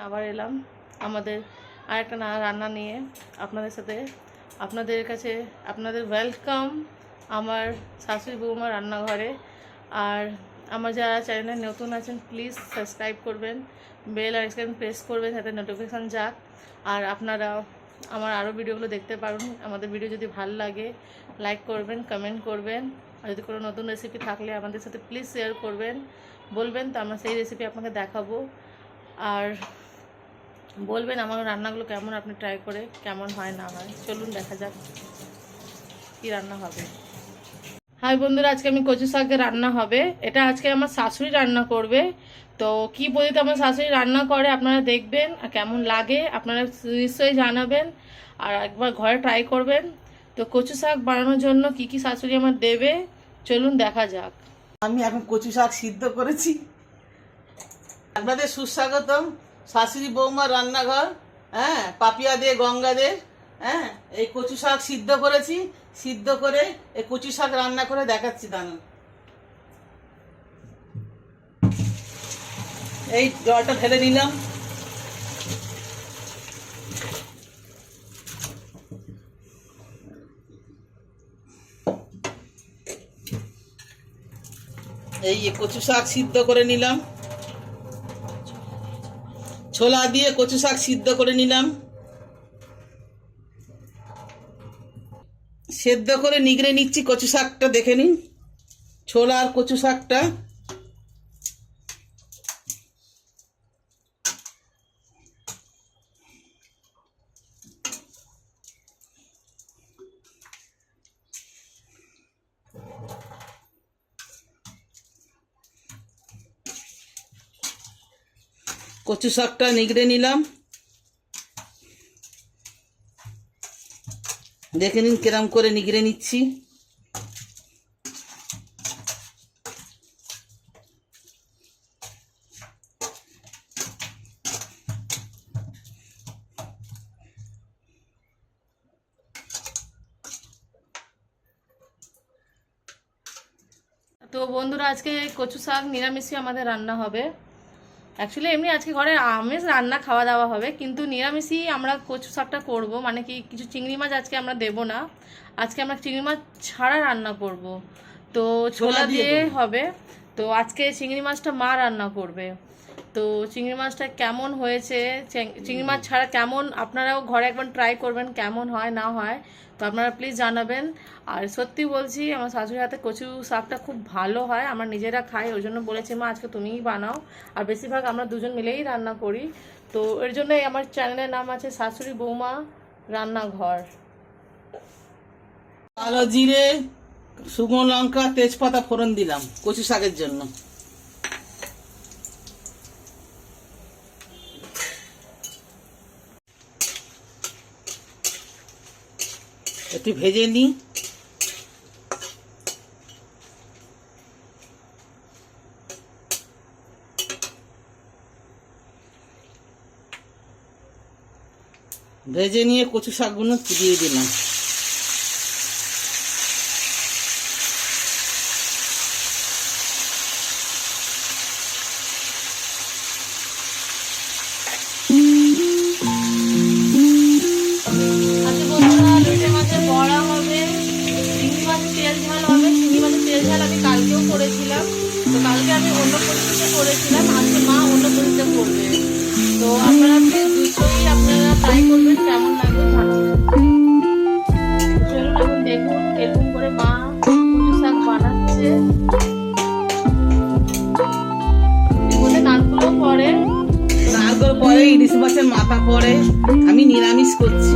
আবার এলাম আমাদের আরেকটা রান্না নিয়ে আপনাদের সাথে। আপনাদের কাছে আপনাদের ওয়েলকাম আমার শাশুড়ি বৌমা রান্নাঘরে। আর আমার যারা চ্যানেলে নতুন আছেন প্লিজ সাবস্ক্রাইব করবেন, বেল আইকন প্রেস করবেন যাতে নোটিফিকেশান যাক, আর আপনারা আমার আরও ভিডিওগুলো দেখতে পারুন। আমাদের ভিডিও যদি ভালো লাগে লাইক করবেন, কমেন্ট করবেন, আর যদি কোনো নতুন রেসিপি থাকলে আমাদের সাথে প্লিজ শেয়ার করবেন, বলবেন, তো আমরা সেই রেসিপি আপনাকে দেখাবো। আর বলবেন আমার রান্নাগুলো কেমন, আপনি ট্রাই করে কেমন হয় না হয়। চলুন দেখা যাক কি রান্না হবে। হাই বন্ধুরা, আজকে আমি কচু শাকের রান্না হবে। এটা আজকে আমার শাশুড়ি রান্না করবে। তো কি পদ্ধতিতে আমার শাশুড়ি রান্না করে আপনারা দেখবেন, আর কেমন লাগে আপনারা নিশ্চয়ই জানাবেন, আর একবার ঘরে ট্রাই করবেন। তো কচু শাক বানানোর জন্য কি কি শাশুড়ি আমার দেবে চলুন দেখা যাক। আমি এখন কচু শাক সিদ্ধ করেছি। আপনাদের সুস্বাগতম শাশুড়ি বৌমার রান্নাঘর। হ্যাঁ, পাপিয়া দে গঙ্গা দে। হ্যাঁ, এই কচু শাক সিদ্ধ করেছি, সিদ্ধ করে এই কচু শাক রান্না করে দেখাচ্ছি। দাঁড়ান, এই জলটা ঢেলে নিলাম। এই কচু শাক সিদ্ধ করে নিলাম, ছোলা দিয়ে কচু শাক সিদ্ধ করে নিলাম। সেদ্ধ করে নিগড়ে নিচ্ছি কচু শাকটা, দেখে নিন ছোলা আর কচু শাকটা। কচু শাকটা নিগড়ে নিলাম, দেখে নিন কিরম করে নিগড়ে নিচ্ছি। তো বন্ধুরা, আজকে কচু শাক নিরামিষই আমাদের রান্না হবে। অ্যাকচুয়ালি এমনি আজকে ঘরে আমিষ রান্না খাওয়া দাওয়া হবে, কিন্তু নিরামিষই আমরা কচু শাকটা করবো। মানে কি, কিছু চিংড়ি মাছ আজকে আমরা দেবো না, আজকে আমরা চিংড়ি মাছ ছাড়া রান্না করব। তো ছোলা দিয়ে হবে। তো আজকে চিংড়ি মাছটা মা রান্না করবে। তো চিংড়ি মাছটা কেমন হয়েছে, চিংড়ি মাছ ছাড়া কেমন, আপনারাও ঘরে একবার ট্রাই করবেন কেমন হয় না হয়, তো আপনারা প্লিজ জানাবেন। আর সত্যি বলছি, আমার শাশুড়ির হাতে কচু শাকটা খুব ভালো হয়, আমরা নিজেরা খাই, ওই জন্য বলেছি মা আজকে তুমিই বানাও। আর বেশিরভাগ আমরা দুজন মিলেই রান্না করি। তো এর জন্যই আমার চ্যানেলের নাম আছে শাশুড়ি বৌমা রান্নাঘর। কালো জিরে, শুকনো লঙ্কা, তেজপাতা ফোড়ন দিলাম কচু শাকের জন্য। একটু ভেজে নিই। ভেজে নিয়ে কচু শাকগুলো দিয়ে দিলাম। করেছিলাম, তো কালকে আমি অন্য পদ্ধতিতে করেছিলাম, আজকে মা অন্য পদ্ধতিতে করবে। তো আপনারা দুটোই আপনারা ট্রাই করবেন, কেমন লাগবে জানাবেন। চলুন এখন দেখুন এরকম করে মা কচু শাক বানাচ্ছে। এর মধ্যে নারকেলও পড়ে, নারকেল পরে, ইলিশ মাছের মাথা পড়ে। আমি নিরামিষ করছি।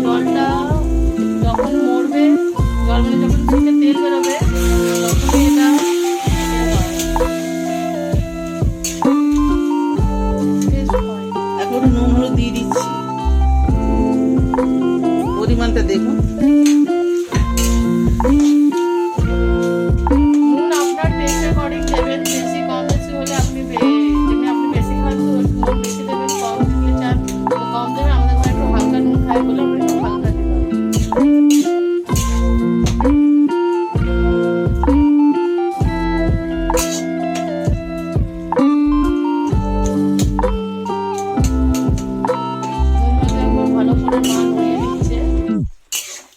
জলটা যখন মরবে, জল মানে যখন থেকে তেল বেরোবে, তখন এটা এখন নুন হলুদ দিয়ে দিচ্ছি, পরিমাণটা দেখুন। নুন আপনার টেস্ট অ্যাকর্ডিং দেবেন, বেশি কম বেশি হলে আপনি যেমনি আপনি বেশি খান তো নুন বেশি দেবেন, কম দিলে চান তো কম দেবেন। আমাদের ঘরে একটু হালকা নুন খাই বলে আমরা একটু হালকা দিলাম।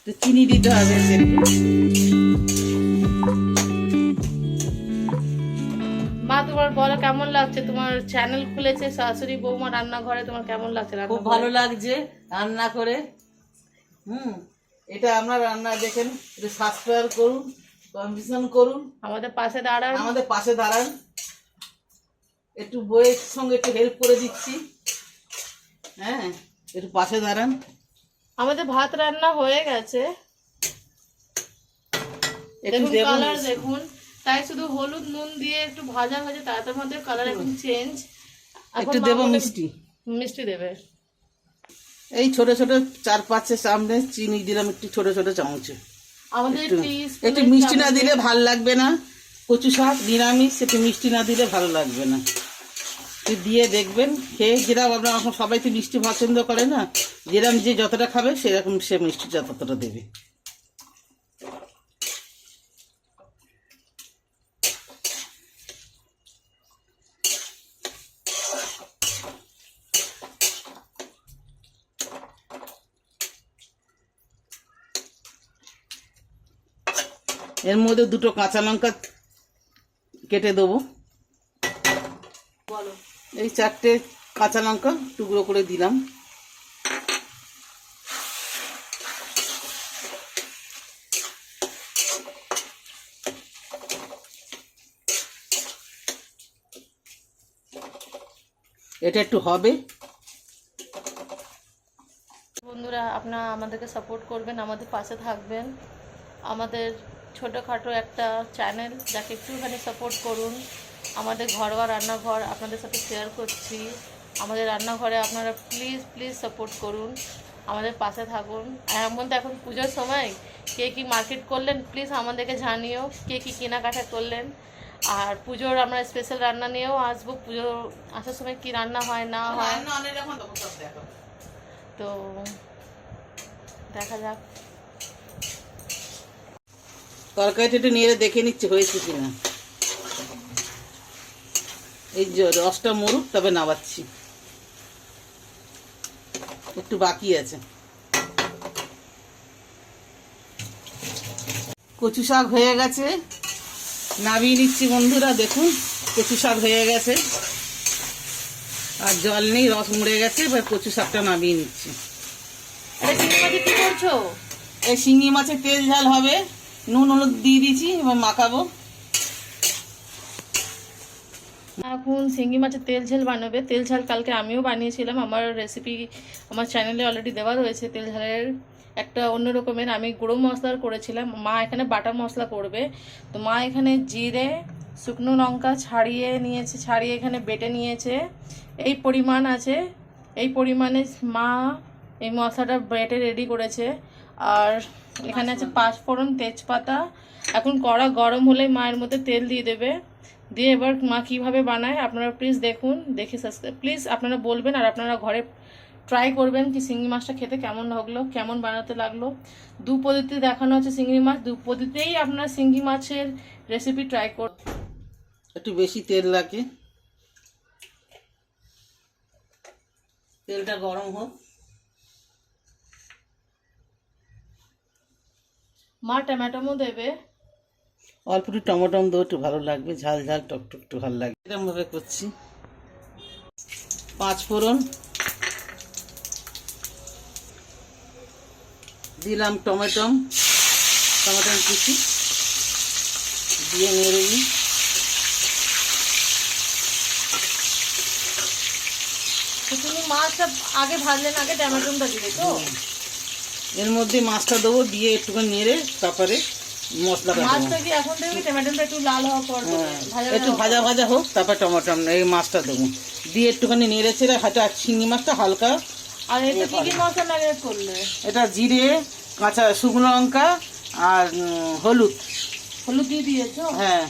তো চিনি দিতে হবে একটু। মা তোমার বলো কেমন লাগছে, তোমার চ্যানেল খুলেছে শাশুড়ি বৌমা রান্নাঘরে, তোমার কেমন লাগছে রান্না খুব ভালো লাগছে রান্না করে। এটা আপনার রান্না দেখেন, এটা সাবস্ক্রাইব করুন, কম্পিটিশন করুন, আমাদের পাশে দাঁড়ান, আমাদের পাশে দাঁড়ান। একটু বইয়ের সঙ্গে একটু হেল্প করে দিচ্ছি, হ্যাঁ একটু পাশে দাঁড়ান। আমাদের ভাত রান্না হয়ে গেছে, একটু দেখুন দেবো কালার দেখুন, তাই শুধু হলুদ নুন দিয়ে একটু ভাজা ভাজা, তার মধ্যে কালার এখন চেঞ্জ। একটু দেবো মিষ্টি, মিষ্টি দেবে। এই ছোট ছোট 4-5 চামচ চিনি দিলাম, একটু ছোট ছোট চামচে। আমাদের একটু মিষ্টি না দিলে ভাল লাগবে না, কচু শাক নিরামিষ, একটু মিষ্টি না দিলে ভালো লাগবে না। একটু দিয়ে দেখবেন খেয়ে, যেরকম আপনার এখন সবাই তো মিষ্টি পছন্দ করে না, যেরকম যে যতটা খাবে সেরকম সে মিষ্টি যতটা দেবে। এর মধ্যে 2টো কাঁচা লঙ্কা কেটে দেবো। বলো, এই 4টে কাঁচা লঙ্কা টুকরো করে দিলাম। এটা একটু হবে। বন্ধুরা আপনারা আমাদেরকে সাপোর্ট করবেন, আমাদের পাশে থাকবেন। আমাদের ছোটোখাটো একটা চ্যানেল, যাকে একটুখানি সাপোর্ট করুন। আমাদের ঘরোয়া রান্নাঘর আপনাদের সাথে শেয়ার করছি। আমাদের রান্নাঘরে আপনারা প্লিজ প্লিজ সাপোর্ট করুন, আমাদের পাশে থাকুন। আর এমন তো এখন পুজোর সময়, কে কী মার্কেট করলেন প্লিজ আমাদেরকে জানিও, কে কী কেনাকাটা করলেন। আর পুজোর আমরা স্পেশাল রান্না নিয়েও আসবো, পুজো আসার সময় কি রান্না হয় না হয়, তো দেখা যাক। তরকারিটা একটু নিয়ে দেখে নিচ্ছে হয়েছে কিনা। এই যে রসটা মরুক, তবে নাবাচ্ছি, একটু বাকি আছে। কচু শাক হয়ে গেছে, নামিয়ে নিচ্ছি বন্ধুরা। দেখুন কচু শাক হয়ে গেছে, আর জল নেই, রস মরে গেছে। এবার কচু শাকটা নামিয়ে নিচ্ছি। কি করছো? এই শিঙি মাছের তেল ঝাল হবে, নুন হলুদ দিয়ে দিয়েছি, এবার মাখাবো। এখন শিঙ্গি মাছের তেল ঝাল বানাবে। তেল ঝাল কালকে আমিও বানিয়েছিলাম, আমার রেসিপি আমার চ্যানেলে অলরেডি দেওয়া রয়েছে। তেল ঝালের একটা অন্য রকমের আমি গুঁড়ো মশলার করেছিলাম, মা এখানে বাটা মশলা করবে। তো মা এখানে জিরে শুকনো লঙ্কা ছাড়িয়ে নিয়েছে, ছাড়িয়ে এখানে বেটে নিয়েছে। এই পরিমাণ আছে, এই পরিমাণে মা এই মশলাটা বেটে রেডি করেছে। আর এখানে আছে 5 ফোড়ন, তেজপাতা। এখন কড়া গরম হলে মায়ের মধ্যে তেল দিয়ে দেবে, দিয়ে এবার মা কীভাবে বানায় আপনারা প্লিজ দেখুন, দেখে সাবস্ক্রাইব প্লিজ আপনারা বলবেন। আর আপনারা ঘরে ট্রাই করবেন কি চিংড়ি মাছটা খেতে কেমন লাগলো, কেমন বানাতে লাগলো। 2 পদ্ধতি দেখানো হচ্ছে চিংড়ি মাছ, 2 পদ্ধতিতেই আপনারা চিংড়ি মাছের রেসিপি ট্রাই করুন। একটু বেশি তেল লাগে, তেলটা গরম হোক। মা টমেটো দেবে, অল্প একটু টমেটো দেবো, একটু ভালো লাগবে, ঝাল ঝাল টকটক একটু ভালো লাগবে। এরকমভাবে করছি। 5 ফোড়ন দিলাম, টমেটো কুচি দিয়ে নেড়ে নিই। তুমি মাছটা আগে ভাজলেন, আগে টমেটোটা দিলে তো? এর মধ্যে মাছটা দেবো, দিয়ে একটুখানি নেড়ে তারপরে মশলাটা দেবো। মাছটা কি এখন দেবে, টমেটোটা একটু লাল হওয়ার পর একটু ভাজা ভাজা হোক, তারপর টমেটো এই মাছটা দেবো, দিয়ে একটুখানি নেড়ে ছেড়ে হাঁটা চিংড়ি মাছটা হালকা। আর এটা কি কি মশলা ম্যারিনেট করলে? এটা জিরে, কাঁচা শুকনো লঙ্কা আর হলুদ। হলুদ দিয়ে দিয়েছো? হ্যাঁ।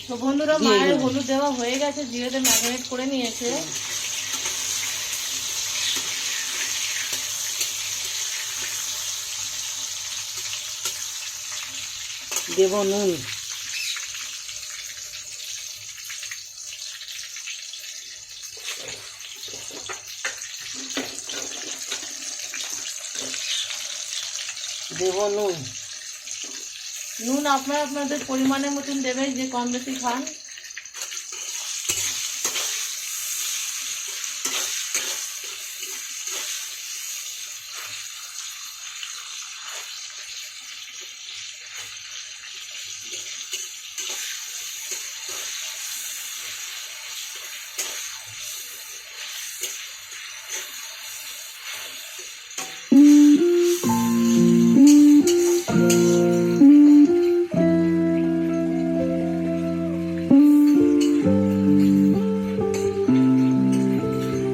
তো বন্ধুরা মায়ের হলুদ দেওয়া হয়ে গেছে, জিরেতে ম্যারিনেট করে নিয়েছে। দেব নুন, দেবো নুন। নুন আপনারা আপনাদের পরিমাণের মতন দেবেন, যে কম বেশি খান।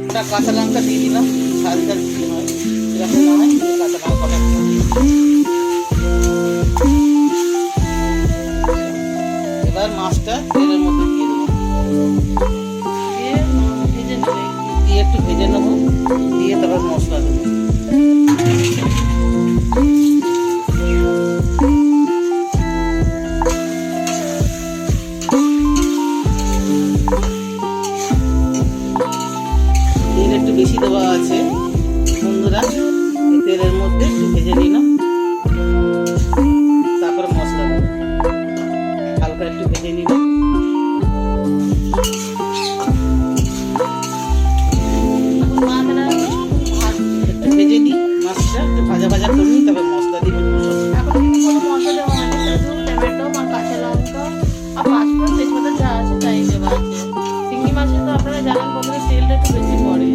একটা কাঁচা লঙ্কা দিয়ে দিলাম, ঝাল ঝাল দিয়ে হয় এরকম না হয়, কাঁচা লঙ্কাটা একটু দিয়ে। এবার মাছটা তেলের মধ্যে দিয়ে দেবো, দিয়ে একটু ভেজে নেবো, দিয়ে তারপর মশলা দেবো। তেল একটু বেশি দেওয়া আছে বন্ধুরা, এই তেলের মধ্যে একটু ভেজে নিলাম, তারপরে মশলা দেবো, হালকা একটু ভেজে নিলাম। একটু ভেজে নিই মাছটা, একটু ভাজা ভাজা করে নিই, তারপর মশলা দিয়ে দেবো সব। এখন কোনো মশলা দেওয়া হয়নি, শুধু টমেটো আর কাঁচা লঙ্কা আর পাঁচফোড়ন, তেজপাতা যা আছে তাই দেওয়া আছে। চিংড়ি মাছে তো আপনারা জানেন বন্ধুরা তেলটা একটু বেশি পড়ে,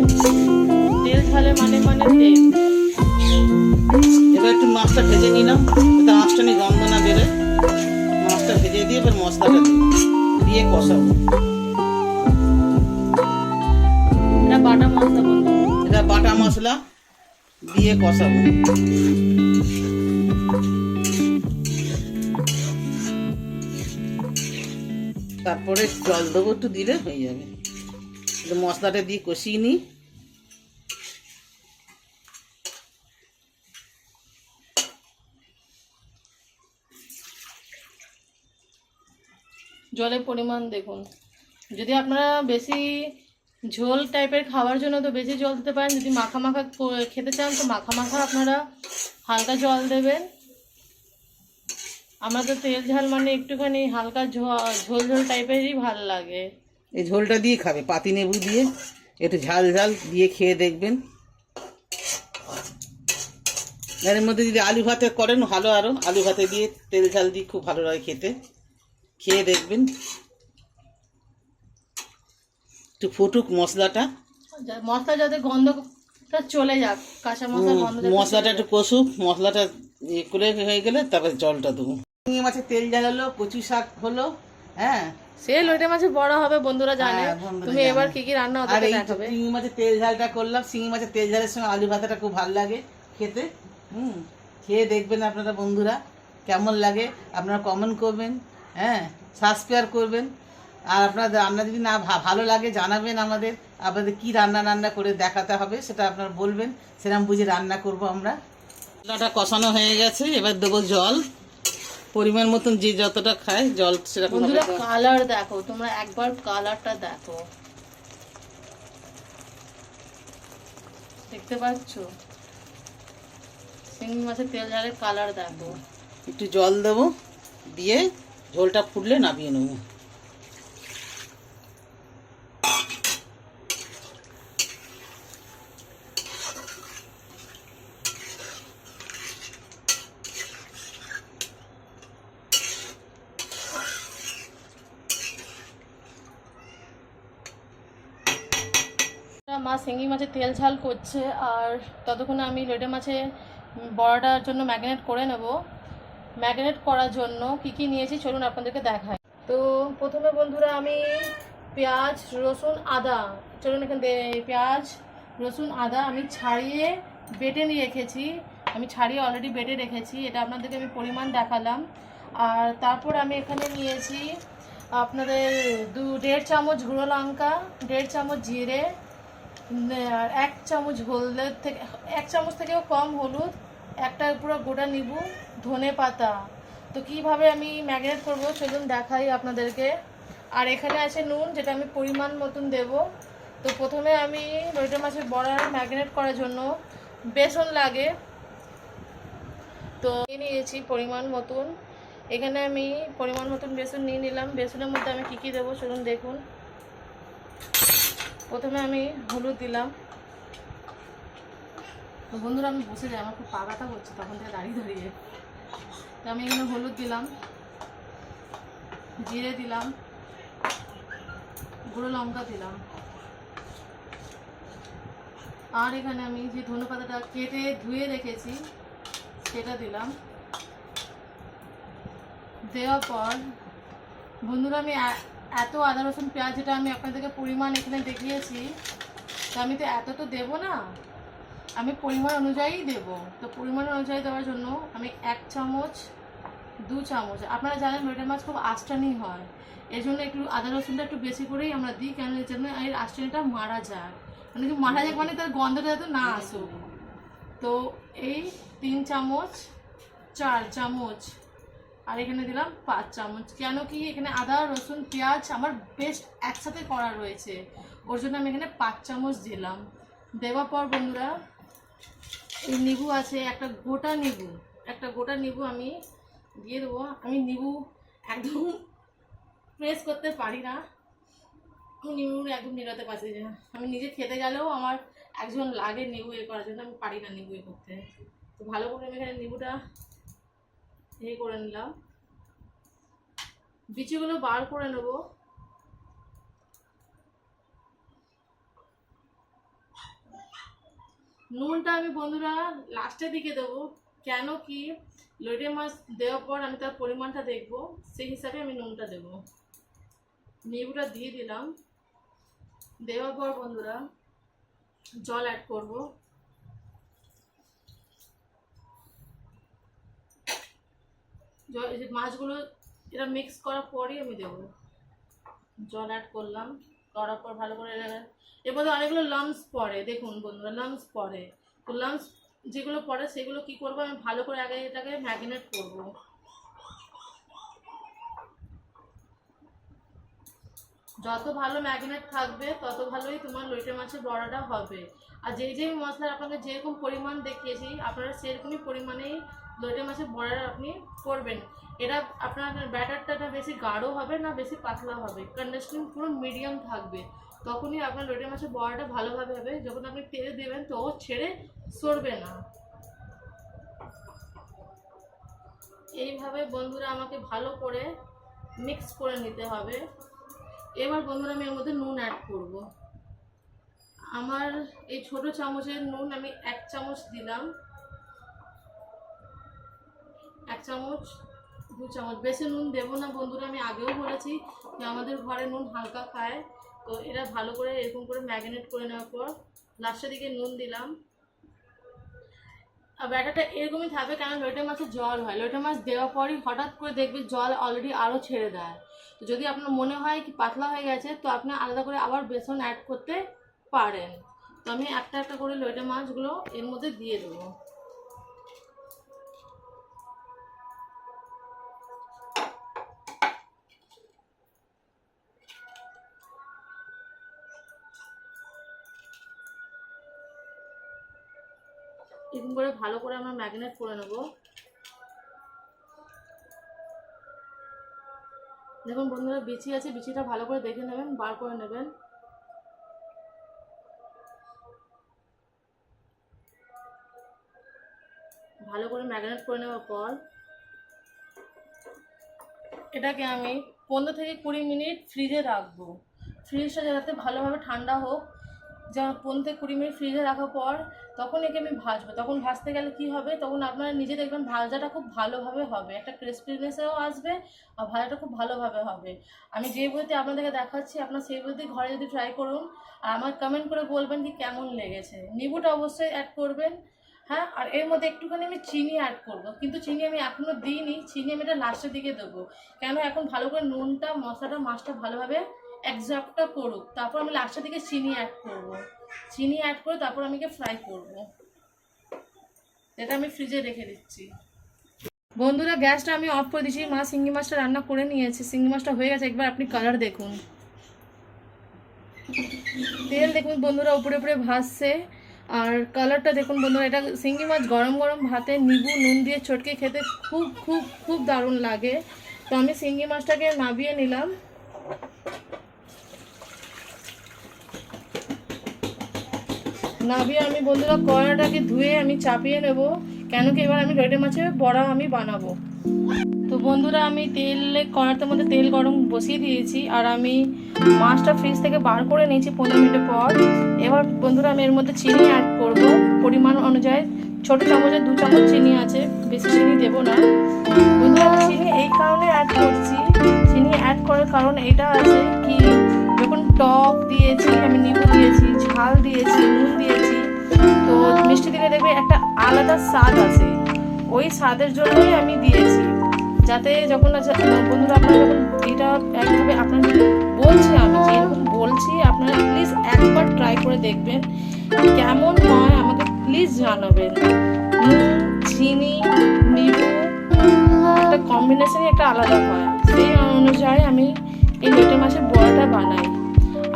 তেল ঝালে মানে তেল। এবার একটু মাছটা ভেজে নিলাম, যাতে আঁচটা নিয়ে গন্ধ না বেরোয়। মাছটা ভেজে দিয়ে এবার মশলাটা দিয়ে কষাবো। এটা বাটা মশলা বন্ধু, এটা বাটা মশলা দিয়ে কষাবো। তারপরে জল দেবো, একটু দিলে হয়ে যাবে। মশলাটা দিয়ে কষিয়ে নিই। জলের পরিমাণ দেখুন, যদি আপনারা বেশি ঝোল টাইপের খাওয়ার জন্য তো বেশি জল দিতে পারেন, যদি মাখা মাখা খেতে চান তো মাখা মাখা আপনারা হালকা জল দেবেন। আমরা তো তেল ঝাল মানে একটুখানি হালকা ঝোল ঝোল টাইপেরই ভালো লাগে। এই ঝোলটা দিয়ে খাবে, পাতি লেবু দিয়ে একটু ঝাল ঝাল দিয়ে খেয়ে দেখবেন। এর মধ্যে যদি আলু ভাতে করেন ভালো, আরও আলু ভাতে দিয়ে তেল ঝাল দিয়ে খুব ভালো লাগে খেতে, খেয়ে দেখবেন। একটু ফুটুক মশলাটা, মশলা যাতে গন্ধটা চলে যাক, কাঁচা মশলা গন্ধ মশলাটা একটু কষুক, মশলাটা করে হয়ে গেলে তারপরে জলটা দেবো। চিংড়ি মাছের তেল ঝাল হলো, কচু শাক হলো। হ্যাঁ, সে লইটে মাছে বড় হবে বন্ধুরা জানে। হ্যাঁ, বন্ধুরা তুমি জানে। এবার কি কি রান্না আর ওদেরকে এই দেখাবে। চিংড়ি মাছের তেল ঝালটা করলাম, চিংড়ি মাছের তেল ঝালের সঙ্গে আলু ভাতাটা খুব ভালো লাগে খেতে। খেয়ে দেখবেন আপনারা বন্ধুরা কেমন লাগে, আপনারা কমেন্ট করবেন, হ্যাঁ সাবস্ক্রাইব করবেন। আর আপনারা রান্না যদি না ভালো লাগে জানাবেন আমাদের, আপনাদের কি রান্না করে দেখাতে হবে সেটা আপনারা বলবেন, সেরকম বুঝে রান্না করব আমরা। মশলাটা কষানো হয়ে গেছে, এবার দেবো জল পরিমাণ মতন, যে যতটা খায় জল সেরকম। বন্ধুরা কালার দেখো, তোমরা একবার কালারটা দেখো, দেখতে পাচ্ছ চিংড়ি মাছের তেল ঝালের কালার দেখো। একটু জল দেবো, দিয়ে ঝোলটা ফুটলে নামিয়ে নেবো। মা শিঙি মাছের তেল ঝাল করছে, আর ততক্ষণে আমি লোটে মাছে বড়াটার জন্য ম্যাগনেট করে নেব। ম্যাগনেট করার জন্য কি কি নিয়েছি চলুন আপনাদেরকে দেখাই। তো প্রথমে বন্ধুরা আমি পেঁয়াজ রসুন আদা, চলুন এখানে পেঁয়াজ রসুন আদা আমি ছাড়িয়ে বেটে নিয়ে রেখেছি, আমি ছাড়িয়ে অলরেডি বেটে রেখেছি, এটা আপনাদেরকে আমি পরিমাণ দেখালাম। আর তারপর আমি এখানে নিয়েছি আপনাদের 1.5 চামচ গুঁড়ো লঙ্কা, 1.5 চামচ জিরে, আর 1 চামচ হলুদের থেকে 1 চামচ থেকেও কম হলুদ, একটা পুরো গোটা নিবু, ধনে পাতা। তো কিভাবে আমি ম্যাগনেট করব চলুন দেখাই আপনাদেরকে। আর এখানে আছে নুন, যেটা আমি পরিমাণ মতন দেব। তো প্রথমে আমি লোটে মাছের বড়া ম্যাগনেট করার জন্য বেসন লাগে, তো নিয়েছি পরিমাণ মতন, এখানে আমি পরিমাণ মতন বেসন নিয়ে নিলাম। বেসনের মধ্যে আমি কী কী দেবো সেরকম দেখুন। প্রথমে আমি হলুদ দিলাম। তো বন্ধুরা আমি বসে যাই, আমার খুব পা ব্যথা করছে তখন থেকে দাঁড়িয়ে দাঁড়িয়ে। তো আমি এখানে হলুদ দিলাম, জিরে দিলাম, গুঁড়ো লঙ্কা দিলাম, আর এখানে আমি যে ধনেপাতাটা কেটে ধুয়ে রেখেছি সেটা দিলাম। দেওয়ার পর বন্ধুরা আমি এত আদা রসুন পেঁয়াজ যেটা আমি আপনাদেরকে পরিমাণ এখানে দেখিয়েছি, তো আমি তো এত তো দেবো না, আমি পরিমাণ অনুযায়ী দেব। তো পরিমাণ অনুযায়ী দেওয়ার জন্য আমি 1 চামচ 2 চামচ, আপনারা জানেন লোটে মাছ খুব আঁচটানি হয়, এর জন্য একটু আদা রসুনটা একটু বেশি করেই আমরা দিই, কেন এর জন্য এর আঁচটানিটা মারা যায়, মানে কি মারা যায় মানে তার গন্ধটা যাতে না আসুক। তো এই 3 চামচ 4 চামচ আর এখানে দিলাম 5 চামচ, কেন কি এখানে আদা রসুন পেঁয়াজ আমার বেস্ট একসাথে করা রয়েছে, ওর জন্য আমি এখানে 5 চামচ দিলাম। দেওয়ার পর বন্ধুরা এই নিবু আছে, একটা গোটা নিবু আমি দিয়ে দেবো। আমি নিবু একদম প্রেস করতে পারি না, আমি নিবু একদম নিরাতে পারছি না, আমি নিজে খেতে গেলেও আমার একজন লাগে নিবু এ করার জন্য, আমি পারি না নিবু এ করতে। তো ভালো করে আমি এখানে নিবুটা করে নিলাম, বিচিগুলো বার করে নেব। নুনটা আমি বন্ধুরা লাস্টের দিকে দেবো, কেন কি লোটে মাছ দেওয়ার পর আমি তার পরিমাণটা দেখব, সেই হিসাবে আমি নুনটা দেব। নিবুটা দিয়ে দিলাম। দেওয়ার পর বন্ধুরা জল অ্যাড করব। মাছগুলো এটা মিক্স করার পরই আমি দেব। জল অ্যাড করলাম, করার পর ভালো করে এর মধ্যে অনেকগুলো লাম্পস পড়ে, দেখুন বন্ধুরা লাম্পস পড়ে। তো লাম্পস যেগুলো পড়ে সেগুলো কি করব, আমি ভালো করে আগে এটাকে ম্যারিনেট করব। যত ভালো ম্যারিনেট থাকবে তত ভালোই তোমার লোটে মাছের বড়াটা হবে। আর যেই মশলা আপনাকে যেরকম পরিমাণ দেখিয়েছি আপনারা সেরকমই পরিমাণেই লোটে মাছের বড়াটা আপনি করবেন। এটা আপনার ব্যাটারটা বেশি গাঢ় হবে না বেশি পাতলা হবে, কন্ডিশনিং পুরো মিডিয়াম থাকবে, তখনই আপনার লোটে মাছের বড়াটা ভালোভাবে হবে। যখন আপনি তেলে দেবেন তো ও ছেড়ে সরবে না। এইভাবে বন্ধুরা আমাকে ভালো করে মিক্স করে নিতে হবে। এবার বন্ধুরা আমি এর মধ্যে নুন অ্যাড করব। আমার এই ছোট চামচের নুন আমি 1 চামচ দিলাম, 1 চামচ 2 চামচ, বেশি নুন দেবো না বন্ধুরা, আমি আগেও বলেছি যে আমাদের ঘরে নুন হালকা খায়। তো এটা ভালো করে এরকম করে ম্যারিনেট করে নেওয়ার পর লাস্টের দিকে নুন দিলাম। আর ব্যাটারটা এরকমই থাকবে, কারণ লোটে মাছের জল হয়, লোটে মাছ দেওয়ার পরই হঠাৎ করে দেখবে জল অলরেডি আরও ছেড়ে দেয়। তো যদি আপনার মনে হয় কি পাতলা হয়ে গেছে তো আপনি আলাদা করে আবার বেসন অ্যাড করতে পারেন। তো আমি একটা একটা করে লোটে মাছগুলো এর মধ্যে দিয়ে দেবো। এরকম করে ভালো করে আমরা ম্যারিনেট করে নেব। দেখুন বন্ধুরা বিচি আছে, বিচিটা ভালো করে দেখে নেবেন, বার করে নেবেন। ভালো করে ম্যারিনেট করে নেওয়ার পর এটাকে আমি 15 থেকে 20 মিনিট ফ্রিজে রাখবো। ফ্রিজটা যাতে ভালোভাবে ঠান্ডা হোক, যেমন 15 থেকে 20 মিনিট ফ্রিজে রাখার পর তখন একে আমি ভাজবো। তখন ভাজতে গেলে কি হবে, তখন আপনারা নিজে দেখবেন ভাজাটা খুব ভালোভাবে হবে, একটা ক্রিস্পিনেসও আসবে আর ভাজাটা খুব ভালোভাবে হবে। আমি যে বইতে আপনাদেরকে দেখাচ্ছি আপনার সেই বইতে ঘরে যদি ট্রাই করুন আর আমার কমেন্ট করে বলবেন কি কেমন লেগেছে। নিবুটা অবশ্যই অ্যাড করবেন, হ্যাঁ। আর এর মধ্যে একটুখানি আমি চিনি অ্যাড করব, কিন্তু চিনি আমি এখনও দিইনি, চিনি আমি এটা লাস্টের দিকে দেবো, কেন এখন ভালো করে নুনটা মশলাটা মাছটা ভালোভাবে অ্যাবজর্বটা করুক, তারপর আমি লাস্টের দিকে চিনি অ্যাড করব। চিনি অ্যাড করে তারপর আমি ফ্রাই করব। এটা আমি ফ্রিজে রেখে দিচ্ছি। বন্ধুরা গ্যাসটা আমি অফ করে দিচ্ছি, মা শিঙ্গি মাছটা রান্না করে নিয়েছি, শিঙ্গি মাছটা হয়ে গেছে। একবার আপনি কালার দেখুন, তেল দেখুন বন্ধুরা উপরে উপরে ভাসছে। আর কালারটা দেখুন বন্ধুরা, এটা শিঙ্গি মাছ গরম গরম ভাতে নিবু নুন দিয়ে চটকে খেতে খুব খুব খুব দারুণ লাগে। তো আমি শিঙ্গি মাছটাকে নাবিয়ে নিলাম। নাবিয়ে আমি বন্ধুরা কড়াটাকে ধুয়ে আমি চাপিয়ে নেব, কেন কি এবার আমি লোটে মাছের বড়া আমি বানাবো। তো বন্ধুরা আমি কড়াটার মধ্যে তেল গরম বসিয়ে দিয়েছি, আর আমি মাছটা ফ্রিজ থেকে বার করে নিয়েছি 15 মিনিট পর। এবার বন্ধুরা আমি এর মধ্যে চিনি অ্যাড করব পরিমাণ অনুযায়ী। ছোটো চামচে 2 চামচ চিনি আছে, বেশি চিনি দেবো না বন্ধুরা। আমি চিনি এই কারণে অ্যাড করছি, চিনি অ্যাড করার কারণ এটা আছে কি, যখন টক দিয়েছি, আমি নিবু দিয়েছি, ঝাল দিয়েছি, নুন দিয়েছি, তো মিষ্টি দিলে দেখবে একটা আলাদা স্বাদ আছে, ওই স্বাদের জন্যই আমি দিয়েছি। যাতে যখন বন্ধুরা আপনারা যখন এটা একভাবে আপনার বলছি, আমি যেরকম বলছি আপনারা প্লিজ একবার ট্রাই করে দেখবেন কেমন হয়, আমাকে প্লিজ জানাবেন। নুন, চিনি, নিবু একটা কম্বিনেশনই একটা আলাদা হয়, সেই অনুযায়ী আমি এই লোটে মাছের বড়াটা বানাই।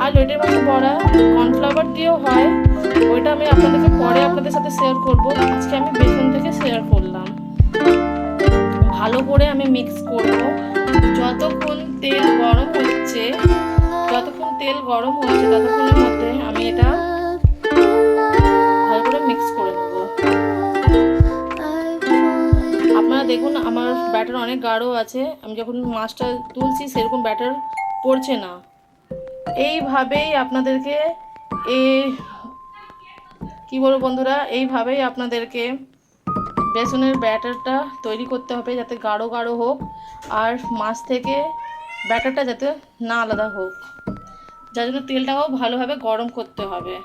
আর লোটে মাছের বড়া কর্নফ্লাওয়ার দিয়েও হয়, ওইটা আমি আপনাদেরকে পরে আপনাদের সাথে শেয়ার করব। আজকে আমি বেসন থেকে শেয়ার করলাম। ভালো করে আমি মিক্স করব, যতক্ষণ তেল গরম হচ্ছে ততক্ষণের মধ্যে আমি এটা ভালো করে মিক্স করে নেব। আপনারা দেখুন আমার ব্যাটার অনেক গাঢ় আছে, আমি যখন মাছটা তুলছি সেরকম ব্যাটার পড়ছে না। এইভাবেই আপনাদেরকে কি বলবো বন্ধুরা, এইভাবেই আপনাদেরকে বেসনের ব্যাটারটা তৈরি করতে হবে, যাতে গাঢ় গাঢ় হোক, আর মাছ থেকে ব্যাটারটা যাতে না আলাদা হোক, যার জন্য তেলটাও ভালোভাবে গরম করতে হবে।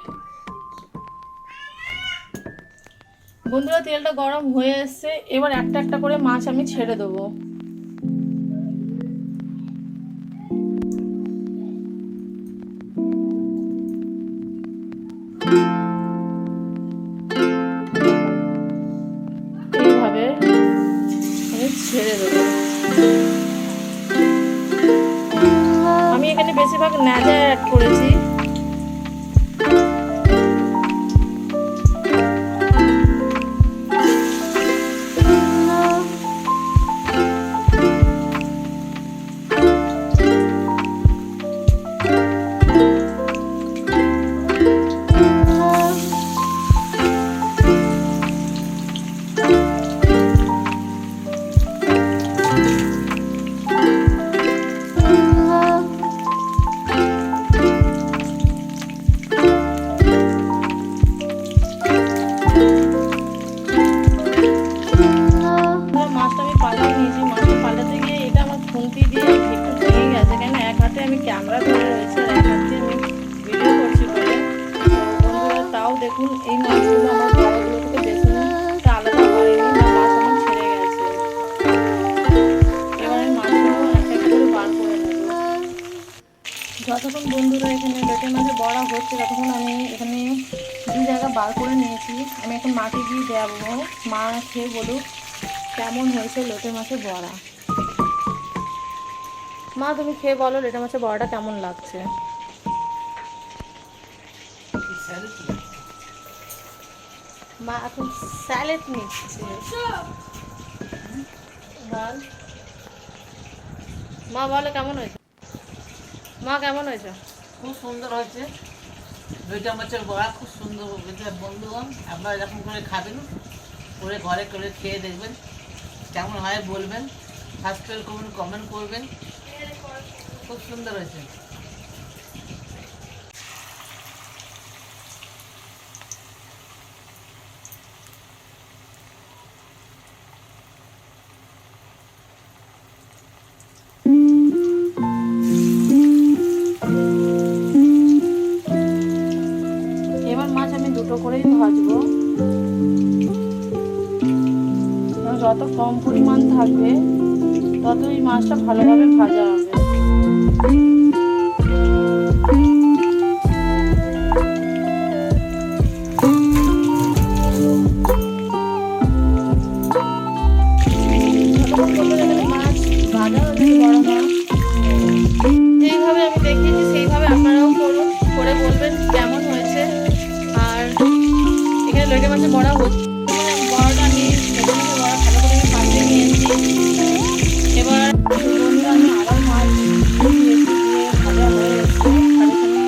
বন্ধুরা তেলটা গরম হয়ে এসছে, এবার একটা একটা করে মাছ আমি ছেড়ে দেবো। এইভাবে আমি ছেড়ে দেবো। আমি এখানে বেশিরভাগ নাজা অ্যাড করেছি। আমি ক্যামেরা ধরে রয়েছে আর এক হাতে আমি ভিডিও করছি বলে। বন্ধুরা তাও দেখুন এই মাছগুলো আমার বড়াগুলো থেকে বেসনটা আলাদা হয়নি, না মাছ আমার ছেড়ে গেছে। এবার আমি মাছগুলো একটা একটা করে বার করে নেব। যতক্ষণ বন্ধুরা এখানে লোটে মাছের বড়া হচ্ছে ততক্ষণ আমি এখানে 2 জায়গা বার করে নিয়েছি। আমি এখন মাকে গিয়ে দেবো, মা খেয়ে বলুক কেমন হয়েছে লোটে মাছের বড়া। মা তুমি খেয়ে বলো লোটে মাছের বড়াটা কেমন লাগছে। মা এখন স্যালাড নিচ্ছে। মা বলো কেমন হয়েছে, মা কেমন হয়েছে? খুব সুন্দর হয়েছে লোটে মাছের বড়া, খুব সুন্দর হয়েছে। বন্ধুগণ আপনারা এরকম করে খাবেন, করে ঘরে করে খেয়ে দেখবেন কেমন হয় বলবেন, সাবস্ক্রাইব করবেন, কমেন্ট করবেন। খুব সুন্দর হয়েছে। এবার মাছ আমি 2টো করেই ভাজবো, যত কম পরিমাণ থাকবে তত এই মাছটা ভালোভাবে ভাজা হবে। যেইভাবে আমি দেখিয়েছি সেইভাবে আপনারাও করুন, করে বলবেন কেমন হয়েছে। আর মাছের বড়া হচ্ছে। বড়াটা আমি লোটে মাছের বড়া ভালো করে ভাজতে নিয়েছি। এবার বন্ধুরা আমি আবার মাছ দিয়েছি, দিয়ে ভাজা হয়ে এসছে। আর এখানে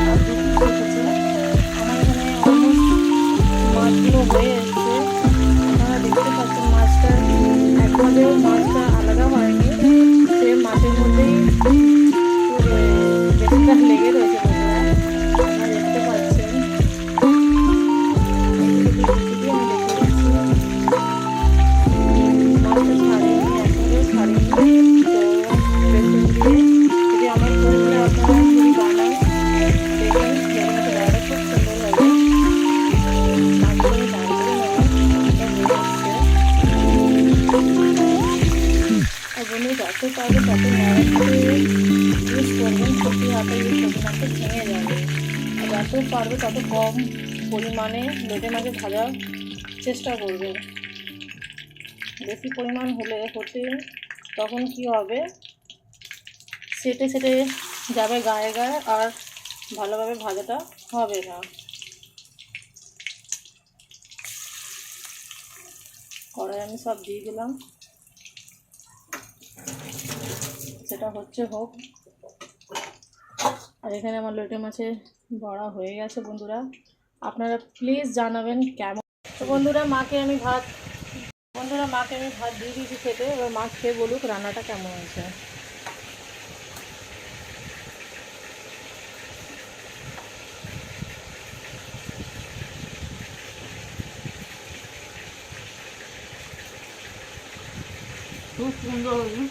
আর দু পিস রেখেছে। আমার এখানে অলমোস্ট মাছগুলো হয়ে এসছে। আপনারা দেখতে পাচ্ছেন মাছটা একভাবেও মাছটা আলাদা হয়নি, সে মাছের মধ্যেই বেশিটা লেগে রয়েছে। বন্ধুরা আপনারা দেখতে পাচ্ছেন, মাছটা ছাড়িনি, একভাবেও ছাড়িনি। তো বেসন দিয়ে যদি আমার পরিবারে আপনারা যদি বানান, দেখবেন মাছের বড়াটা খুব সুন্দর লাগে। মাছগুলো আমি দাঁড় করে নেব, আর বন্ধু যত পারবে তত নরম করে ইউজ করবেন, সত্যি হাতে ইউজ করবেন, হাতে ভেঙে যাবে। আর যত পারবে তত কম পরিমাণে লোটে মাছে ভাজার চেষ্টা করবেন। বেশি পরিমাণ হতে তখন কি হবে, সেটে সেটে যাবে গায়ে গায়ে, আর ভালোভাবে ভাজাটা হবে না। কড়াই আমি সব দিয়ে দিলাম, সেটা হচ্ছে হোক। আর এখানে আমার লোটে মাছের বড়া হয়ে গেছে। বন্ধুরা আপনারা প্লিজ জানাবেন কেমন। তো বন্ধুরা মাকে আমি ভাত দিয়ে দিয়েছি খেতে। এবার মা খেয়ে বলুক রান্নাটা কেমন হয়েছে। খুব সুন্দর হয়েছে।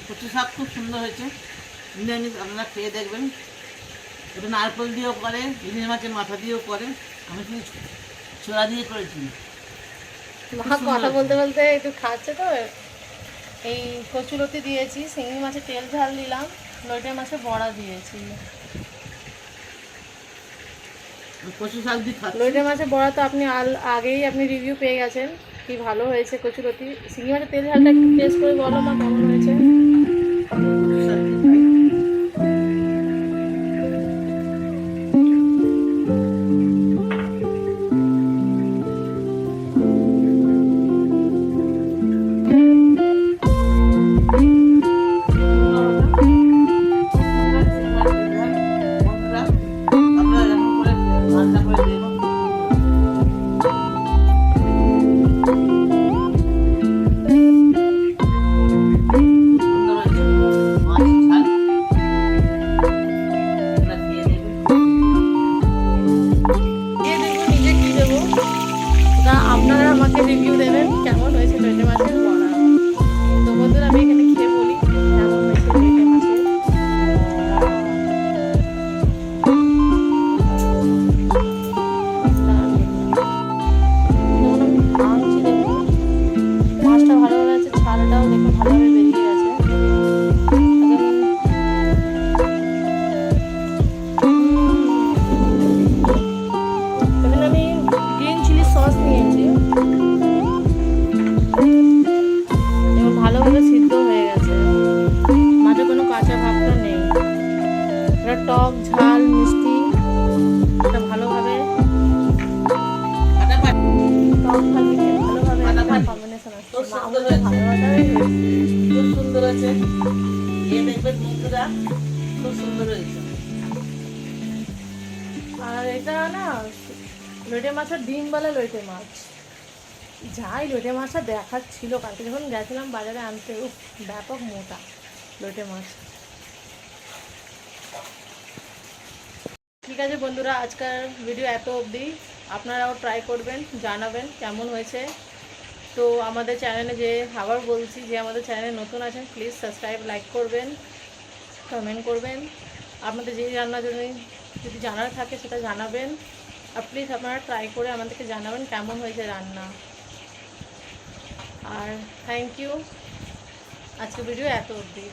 কচু শাক খুব সুন্দর হয়েছে। নিরামিষ আপনারা খেয়ে দেখবেন। এটা নারকেল দিয়েও করে, ইলিশ মাছের মাথা দিয়েও করে, আমি কিন্তু ছোলা দিয়ে করেছি। মা কথা বলতে বলতে একটু খাচ্ছে। তো এই কচুলতি দিয়েছি, শিঙি মাছের তেল ঝাল দিলাম, লোটে মাছের বড়া দিয়েছি। কচু শাক দিয়ে খাচ্ছি। লোটে মাছের বড়া তো আপনি আগেই আপনি রিভিউ পেয়ে গেছেন, কি ভালো হয়েছে কচুলতি। শিঙি মাছের তেল ঝালটা একটু টেস্ট করে বলো মা কেমন হয়েছে। কচু শাক দিয়ে খাই। বন্ধুরা, আপনারা এরকম করে রান্না করে দেখুন। নিজে কি দেবো, তা আপনারা আমাকে রিভিউ দেবেন কেমন হয়েছে লোটে মাছের বড়া। তো বন্ধুরা আমি এখানে খেয়ে বলি কেমন হয়েছে লোটে মাছের বড়া। যেমন আমি ভাঙছি, দেখুন মাছটা ভালোভাবে আছে, ছালটাও দেখুন ভালোভাবে বেরিয়ে গেছে। এখানে আমি গ্রিন চিলি সস নিয়েছি, এবং ভালোভাবে সিদ্ধ হয়ে গেছে, মাঝে কোনো কাঁচা ভাবটা নেই। এটা টক ঝাল মিষ্টি, এটা ভালোভাবে টক ঝাল মিষ্টি ভালোভাবে একটা কম্বিনেশন আছে। খুব মা সুন্দর আমাকে ভালোভাবে খুব সুন্দর হয়েছে। এই দেখবেন বন্ধুরা, খুব সুন্দর হয়েছে। আর এটা না লোটে মাছের ডিম বলে লোটে মাছ, যাই লোটে মাছটা দেখার ছিল, কালকে যখন গেছিলাম বাজারে আনতে, ব্যাপক মোটা লোটে মাছ। ঠিক আছে বন্ধুরা, আজকের ভিডিও এত অবধি। আপনারাও ট্রাই করবেন, জানাবেন কেমন হয়েছে। তো আমাদের চ্যানেলে আবার বলছি, যে আমাদের চ্যানেলে নতুন আছেন প্লিজ সাবস্ক্রাইব, লাইক করবেন, কমেন্ট করবেন। আপনাদের যে রান্না যদি জানার থাকে সেটা জানাবেন। আর প্লিজ আপনারা ট্রাই করে আমাদেরকে জানাবেন কেমন হয়েছে রান্না। আর থ্যাংক ইউ, আজকের ভিডিও এত অবধি।